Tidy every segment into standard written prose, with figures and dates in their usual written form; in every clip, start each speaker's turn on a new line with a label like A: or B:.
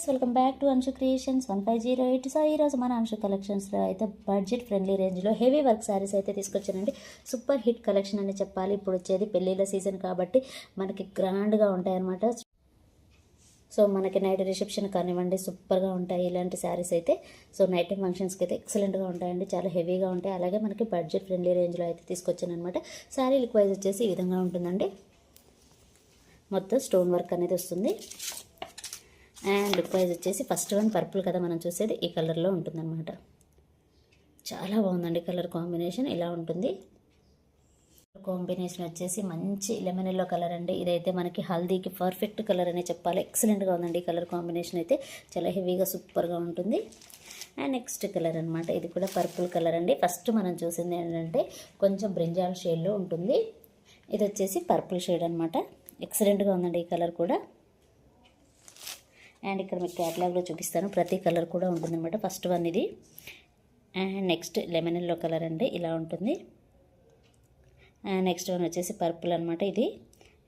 A: Welcome back to Anshu creations 1508. So ఈరోజు మన అంశు కలెక్షన్స్లో అయితే బడ్జెట్ ఫ్రెండ్లీ రేంజ్లో హెవీ వర్క్ శారీస్ అయితే తీసుకొచ్చానండి. సూపర్ హిట్ కలెక్షన్ అని చెప్పాలి. ఇప్పుడు వచ్చేది పెళ్ళిళ్ళ సీజన్ కాబట్టి మనకి గ్రాండ్గా ఉంటాయి అన్నమాట. సో మనకి నైట్ రిసెప్షన్ కానివ్వండి సూపర్గా ఉంటాయి ఇలాంటి శారీస్ అయితే. సో నైట్ టైం ఫంక్షన్స్కి అయితే ఎక్సలెంట్గా ఉంటాయండి, చాలా హెవీగా ఉంటాయి. అలాగే మనకి బడ్జెట్ ఫ్రెండ్లీ రేంజ్లో అయితే తీసుకొచ్చాను అనమాట. శారీ లుక్ వైజ్ వచ్చేసి ఈ విధంగా ఉంటుందండి. మొత్తం స్టోన్ వర్క్ అనేది వస్తుంది. అండ్ లుక్ వైజ్ వచ్చేసి ఫస్ట్ వన్ పర్పుల్ కదా మనం చూసేది, ఈ కలర్లో ఉంటుందన్నమాట. చాలా బాగుందండి కలర్ కాంబినేషన్, ఇలా ఉంటుంది. కాంబినేషన్ వచ్చేసి మంచి లెమన్ ఎల్లో కలర్ అండి. ఇదైతే మనకి హల్దీకి పర్ఫెక్ట్ కలర్ అనే చెప్పాలి. ఎక్సలెంట్గా ఉందండి ఈ కలర్ కాంబినేషన్ అయితే, చాలా హెవీగా సూపర్గా ఉంటుంది. అండ్ నెక్స్ట్ కలర్ అనమాట, ఇది కూడా పర్పుల్ కలర్ అండి. ఫస్ట్ మనం చూసింది ఏంటంటే కొంచెం బ్రింజాల్ షేడ్లో ఉంటుంది. ఇది వచ్చేసి పర్పుల్ షేడ్ అనమాట. ఎక్సలెంట్గా ఉందండి ఈ కలర్ కూడా. అండ్ ఇక్కడ మీకు క్యాటలాగ్లో చూపిస్తాను, ప్రతి కలర్ కూడా ఉంటుందన్నమాట. ఫస్ట్ వన్ ఇది. And next lemon yellow colour అండి, ఇలా ఉంటుంది. అండ్ నెక్స్ట్ వన్ వచ్చేసి పర్పుల్ అనమాట, ఇది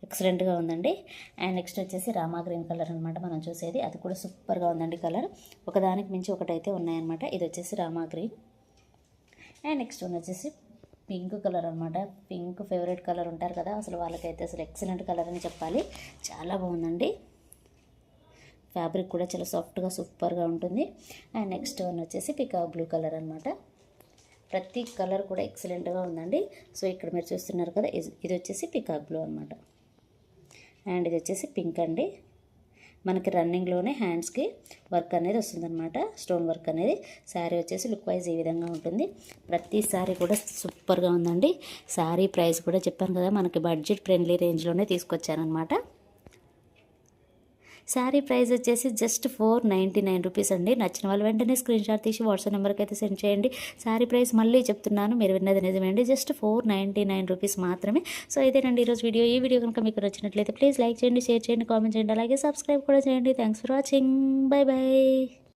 A: ఎక్సలెంట్గా ఉందండి. అండ్ నెక్స్ట్ వచ్చేసి రామా గ్రీన్ కలర్ అనమాట మనం చూసేది, అది కూడా సూపర్గా ఉందండి కలర్. ఒకదానికి మించి ఒకటైతే ఉన్నాయన్నమాట. ఇది వచ్చేసి Rama green. And next one వచ్చేసి పింక్ కలర్ అనమాట. పింక్ ఫేవరెట్ కలర్ ఉంటారు కదా, అసలు వాళ్ళకైతే అసలు ఎక్సలెంట్ కలర్ అని చెప్పాలి. చాలా బాగుందండి. ఫ్యాబ్రిక్ కూడా చాలా సాఫ్ట్గా సూపర్గా ఉంటుంది. అండ్ నెక్స్ట్ వన్ వచ్చేసి పికాక్ బ్లూ కలర్ అనమాట. ప్రతి కలర్ కూడా ఎక్సలెంట్గా ఉందండి. సో ఇక్కడ మీరు చూస్తున్నారు కదా, ఇది వచ్చేసి పికాక్ బ్లూ అనమాట. అండ్ ఇది వచ్చేసి పింక్ అండి. మనకి రన్నింగ్లోనే హ్యాండ్స్కి వర్క్ అనేది వస్తుందన్నమాట, స్టోన్ వర్క్ అనేది. శారీ వచ్చేసి లుక్ వైజ్ ఈ విధంగా ఉంటుంది. ప్రతి శారీ కూడా సూపర్గా ఉందండి. శారీ ప్రైస్ కూడా చెప్పాను కదా, మనకి బడ్జెట్ ఫ్రెండ్లీ రేంజ్లోనే తీసుకొచ్చానమాట. శారీ ప్రైస్ వచ్చేసి జస్ట్ 499 రూపీస్ అండి. నచ్చిన వాళ్ళు వెంటనే స్క్రీన్ షాట్ తీసి వాట్సాప్ నెంబర్కి అయితే సెండ్ చేయండి. శారీ ప్రైస్ మళ్ళీ చెప్తున్నాను, మీరు విన్నది నిజమేండి, జస్ట్ 499 రూపీస్ మాత్రమే. సో ఇదేనండి ఈరోజు వీడియో. ఈ వీడియో కనుక మీకు నచ్చినట్లయితే ప్లీజ్ లైక్ చేయండి, షేర్ చేయండి, కామెంట్ చేయండి, అలాగే సబ్స్క్రైబ్ కూడా చేయండి. Thanks for watching. By by.